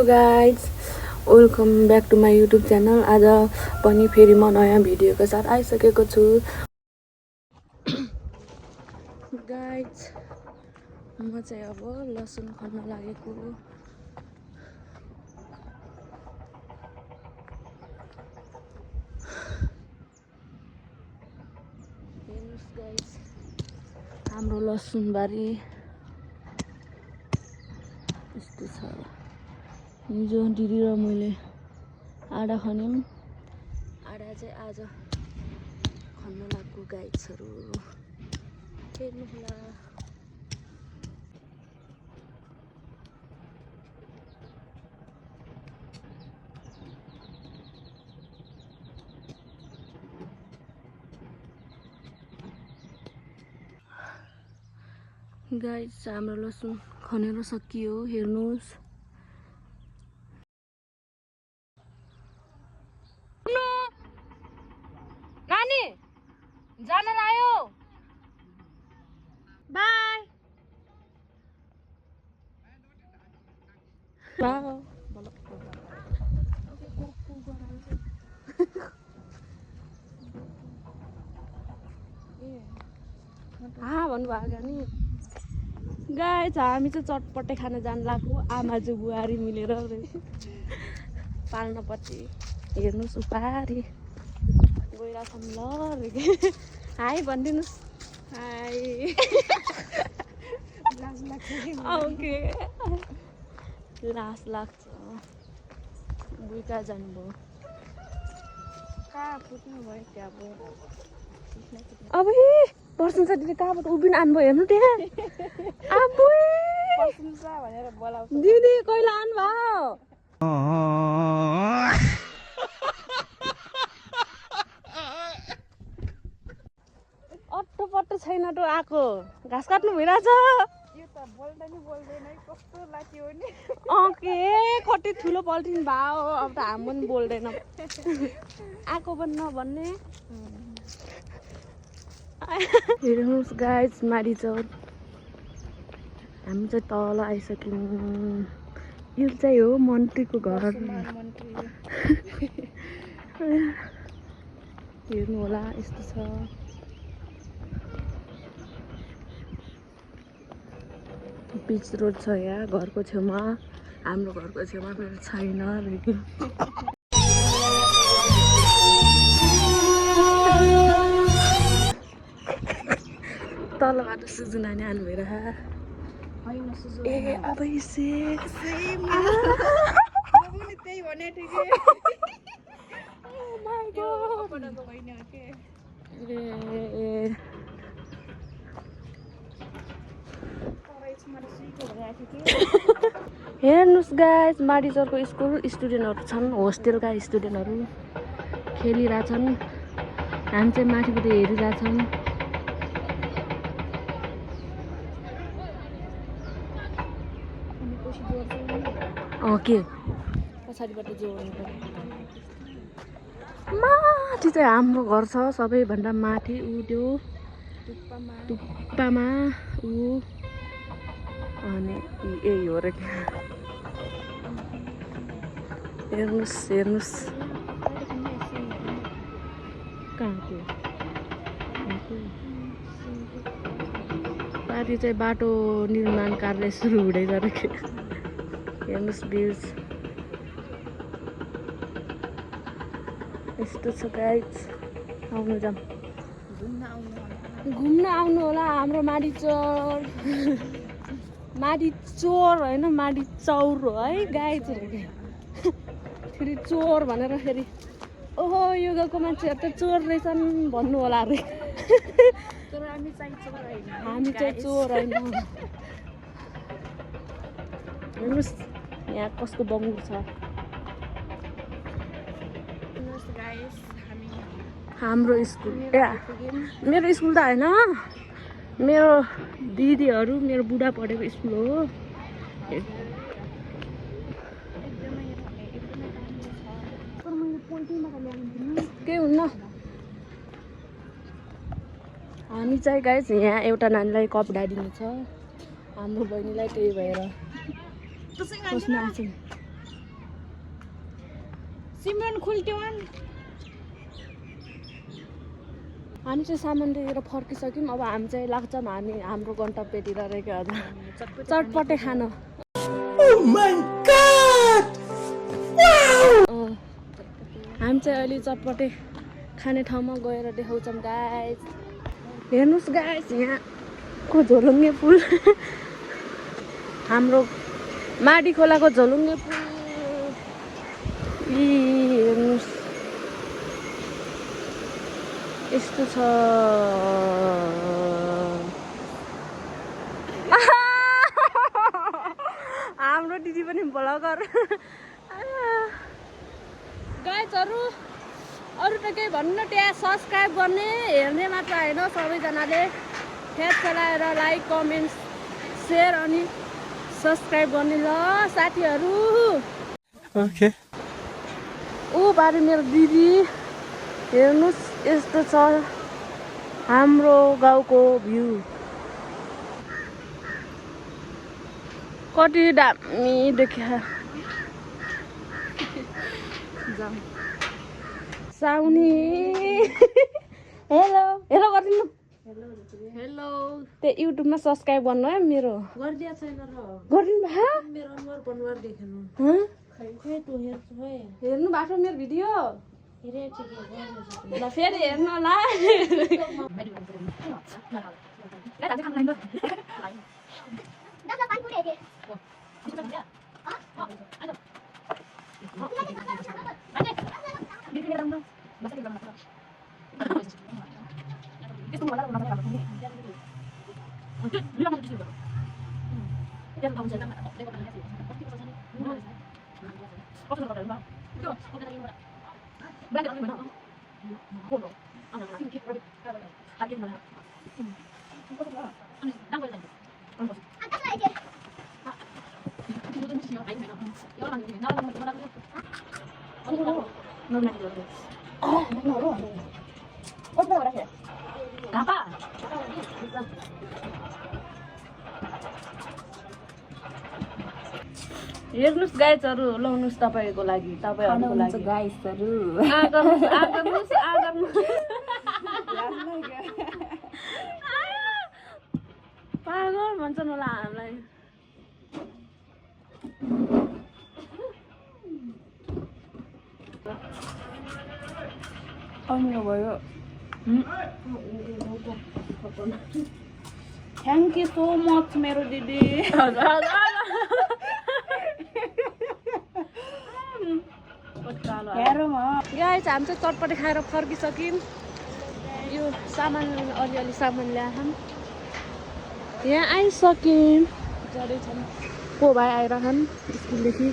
Guys, welcome back to my YouTube channel. आज पनि फेरि म नयाँ भिडियोको साथ आइसकेको छु। गाइज, म चाहिँ अब लसुन खन्न लागेको। हेर्नुहोस् गाइज, हाम्रो लसुनबारी यस्तो छ। हिजो दिदी र मैले आडा खन्यौँ। आडा चाहिँ आज खन्न लाग्यो गाइजहरू, हेर्नुहोला। गाइज, हाम्रो लसुन खनेर सकियो, हेर्नुहोस्। नानी जान आयो, बाय। भन्नुभएको नि गाइज, हामी चाहिँ चटपटे खान जान लाग्यो। आमाजु बुहारी मिलेर पाल्नपट्टि हेर्नुहोस्, उपारी गइरहेछौँ ल। हाई भनिदिनुहोस्। हाई। ओके, लाज लाग्छ। बुई कहाँ जानुभयो? कहाँ पुग्नु भयो? त्यहाँ भयो। अब पर्सन साथीले कहाँबाट उभिन आउनुभयो, हेर्नु त्यहाँ। भनेर बोलाउँछ दिदी, कहिले आउनुभयो? अट्टो छैन त आएको, घाँस काट्नु भइरहेछ। यो त बोल्दैन कस्तो लाग्यो नि। के कति ठुलो पल्टिन भयो, अब त हामी पनि बोल्दैन। आएको पनि नभन्ने। हेर्नुहोस् गाइज, मारिचौर हामी चाहिँ तल आइसक्यौँ। यो चाहिँ हो मन्त्रीको घर। हेर्नु होला, यस्तो छ। पिच रोड छ यहाँ घरको छेउमा। हाम्रो घरको छेउमा फेरि छैन। तलबाट सुजु नानी आउनु भइरह। ए अब त्यही भने ठिकै। हेर्नुहोस् गाइज, मारिचौरको स्कुल स्टुडेन्टहरू छन्, होस्टेलका स्टुडेन्टहरू खेलिरहेछन्। हामी चाहिँ माथिबाट हेरिरहेछौँ। के पछाडिबाट जोड्नु पर्यो। माथि चाहिँ हाम्रो घर छ, सबैभन्दा माथि। ऊ त्यो टुप्पामा ऊ, अनि यही हो र। हेर्नुहोस् हेर्नुहोस्, कहाँको पारि चाहिँ बाटो निर्माण कार्य सुरु हुँदै गरेको। हेर्नुहोस् भ्युज यस्तो छ गाइज। आउनु जाऊँ, घुम्न आउनु होला हाम्रो मारिचौर। मारिचौर होइन, मारिचौर हो है गाइजहरू। फेरि चोर भनेर फेरि ओहो यो गाउँको मान्छेहरू त चोर रहेछन् भन्नु होला अरे। हामी चाहिँ चोर होइन। हेर्नुहोस् यहाँ कसको बङ्गुर छ। हाम्रो स्कुल, मेरो स्कुल त होइन, मेरो दिदीहरू, मेरो बुढा पढेको स्कुल हो। केही हुन्न। हामी चाहिँ गाइज यहाँ एउटा नानीलाई कपडा दिनु छ, हाम्रो बहिनीलाई। त्यही भएर सिमरन खुल्ट्यो हामी चाहिँ सामान लिएर फर्किसक्यौँ अब हामी चाहिँ लाग्छौँ हाम्रो गन्तव्यतिर रहेको हजुर चटपटे खान हामी चाहिँ अहिले चटपटे खाने ठाउँमा गएर देखाउँछौँ गाइस हेर्नुहोस् गाइस यहाँको झोलुङ्गे पुल हाम्रो माडी खोलाको झोलुङ्गे पुल हेर्नुहोस् यस्तो छ हाम्रो दिदी पनि ब्लगर गाइजहरू अरू त केही भन्नु त्यहाँ सब्सक्राइब गर्ने हेर्ने मात्र होइन सबैजनाले फ्याट चलाएर लाइक कमेन्ट सेयर अनि सब्सक्राइब गर्ने ल साथीहरू ओके ऊ बारे मेरो दिदी हेर्नुहोस् यस्तो छ हाम्रो गाउँको भ्यू कति दामी देखा साउनी हेलो हेलो गरिदिनु हेलो त्यो युट्युबमा सब्सक्राइब गर्नु है मेरो गरिदिया छैन र गरिदिनु भयो मेरो अनुहार बनवार देखेन हेर्नु भएको मेरो भिडियो ल फेरि हेर्नु होला हेर्नुहोस् गाइजहरू लाउनुहोस् तपाईँको लागि तपाईँहरूको लागि गाइजहरू पागल भन्छन् होला हामीलाई अमिलो भयो थ्याङ्क यू सो मच मेरो दिदी गाइस हामी चाहिँ चटपटे खाएर फर्किसक्यौँ यो सामान अलिअलि सामान ल्याएछौँ यहाँ आइसक्यौँ जाँदैछन् को भाइ आइरहन् स्कुलदेखि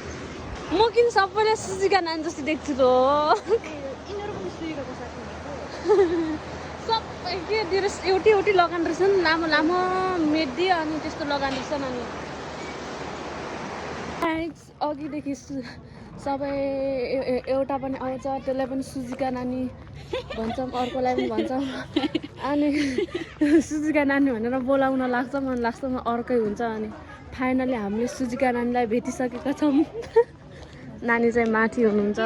म किन सबैले सुजिका नानी जस्तो देख्छु त सबै के एउटै एउटै लगाउने रहेछन् लामो लामो मेदी अनि त्यस्तो लगाउने रहेछन् अनि अघिदेखि सबै एउटा पनि आउँछ त्यसलाई पनि सुजिका नानी भन्छौँ अर्कोलाई पनि भन्छौँ अनि सुजिका नानी भनेर बोलाउन लाग्छ मन लाग्छ अर्कै हुन्छ अनि फाइनली हामीले सुजिका नानीलाई भेटिसकेका छौँ नानी चाहिँ माथि हुनुहुन्छ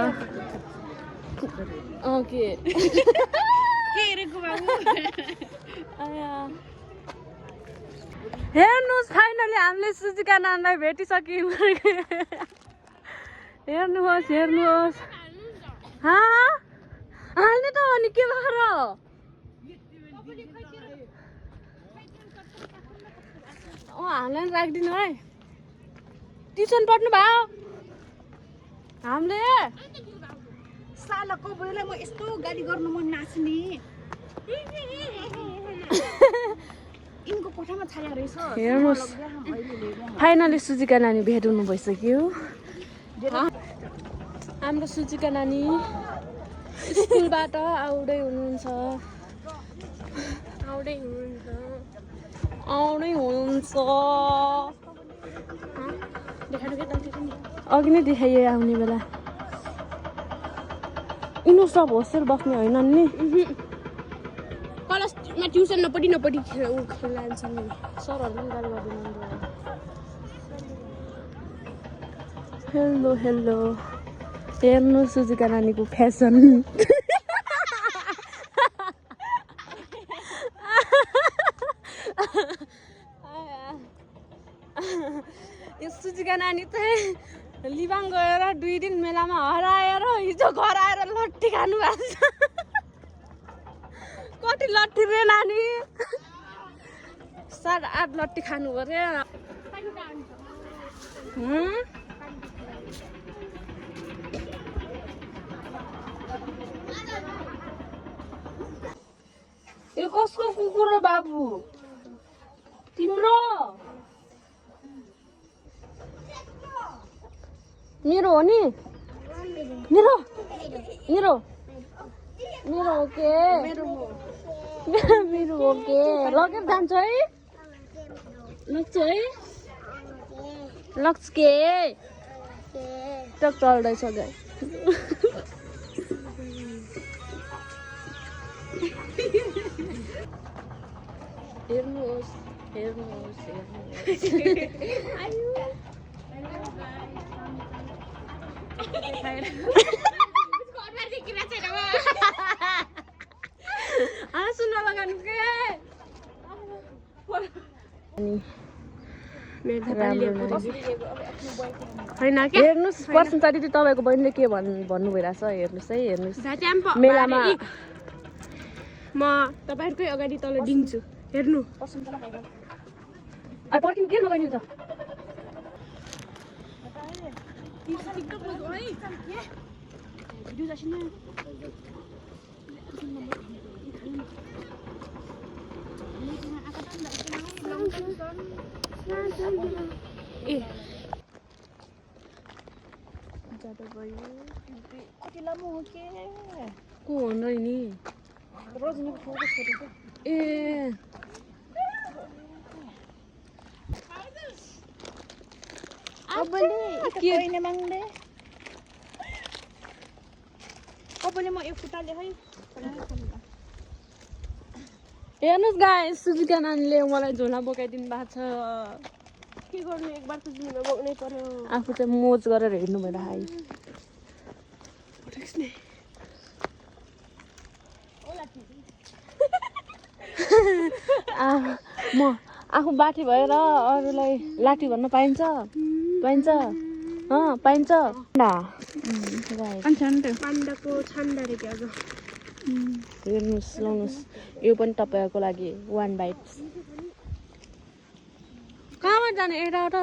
ओके हेर्नुहोस् फाइनली हामीले सुजिका नानीलाई भेटिसक्यौँ हेर्नुहोस् हेर्नुहोस् हाल्ने त अनि के भएर हामीलाई राखिदिनु है ट्युसन पढ्नु भयो हामीले सालको बुढोलाई म यस्तो गाली गर्नु मन नाच्ने यिनको कोठामा छाडेको रहेछ हेर्नुहोस् फाइनली सुजिका नानी भेट हुनु भइसक्यो हाम्रो सुजिका नानी स्कुलबाट आउँदै हुनुहुन्छ अघि नै देखाइयो आउने बेला यिनीहरू सब होस्टेल बस्ने होइन नि क्लासमा ट्युसन नपढी लान्छ नि सरहरूले पनि गाली गर्दैन हेलो हेलो हेर्नु सुजुका नानीको फ्यासन यो सुजुका नानी चाहिँ लिबाङ गएर 2 दिन मेलामा हराएर हिजो घर आएर लट्ठी खानु भएको छ कति लट्ठी रे नानी 7-8 लट्ठी खानु पर्यो यो कसको कुकुर हो बाबु तिम्रो मेरो हो नि मेरो मेरो मेरो हो के मेरो हो के लगेर जान्छ है लग्छ है लग्छ के टक चल्दैछ गाई हेर्नुहोस् हेर्नुहोस् हाँसु नलगानु के हेर्नुहोस् पर्सेन्टेज तपाईँको बहिनीले के भन्नु भइरहेछ हेर्नुहोस् है हेर्नुहोस् मेलामा म तपाईहरुकै अगाडि तल दिन्छु हेर्नु पर्खिनु के लगाइदिनु त ए कति लामो हो के को हो नि रजनीको फोटो छोडेको ए कहिले माग्ने कहिले म एक खुट्टाले है हेर्नुहोस् गाइस सुजुका नानीले मलाई झोला बोकाइदिनु भएको छ के गर्नु एकबार त जिम्मेवार बोक्नै पर्यो आफू चाहिँ मोज गरेर हेर्नु भएर हाई म आफू बाठी भएर अरूलाई लाठी भन्न पाइन्छ पाइन्छ पाइन्छ पाण्डाको छान्डा रे के आज हेर्नुहोस् लाउनुहोस् यो पनि तपाईँहरूको लागि 1 बाइट कहाँबाट जाने यताबाट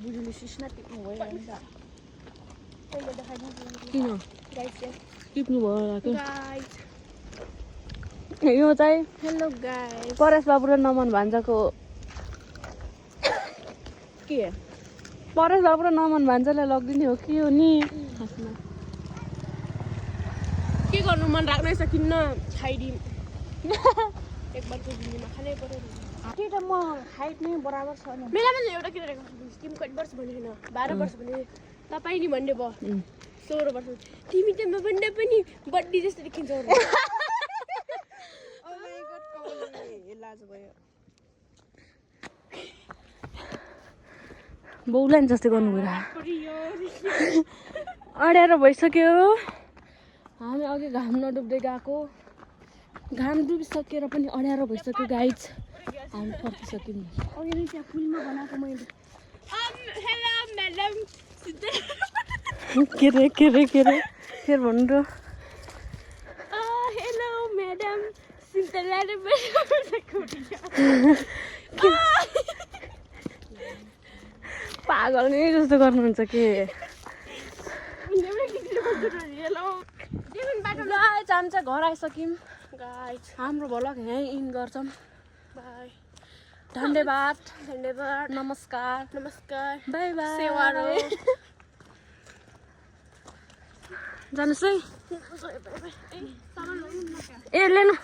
बुझ्नु सिस्ना टिप्नु भयो नि त पहिले देखाइदिनु किन गाइस टिप्नु भयो गाइस यो चाहिँ हेलो गाइस परेश बाबु र नमन भान्जाको के परेश बाबु र नमन भान्जालाई लगिदिने हो कि हो नि के गर्नु मन राख्नै सकिन्न खाइदिम एकबार त जिन्दगीमा खानै पर्यो त्यही त म हाइट नै बराबर छ नि मेलामा एउटा केटाको तिमी कति वर्ष भन्ने होइन 12 वर्ष भन्ने तपाईँ नि भन्ने भयो 16 वर्ष तिमी त मभन्दा पनि बड्डी जस्तो देखिन्छौ बौलाइन जस्तै गर्नु भएर अड्याएर भइसक्यो हामी अघि घाम नडुब्दै गएको घाम डुबिसकेर पनि अड्याएर भइसक्यो गाइज हामी फर्किसक्यौँ अघि नै त्यहाँ पुलमा बनाएको मैले हेलो म्याडम के रे फेरि भन्नु र हेलो म्याडम सिन्टलाले पागल नै जस्तो गर्नुहुन्छ के गाइज हामी चाहिँ घर आइसक्यौँ गाइज हाम्रो भ्लग यहीँ इन गर्छौँ बाई धन्यवाद धन्यवाद नमस्कार नमस्कार बाई बाई सेवारो जानुहोस् है ए लिनु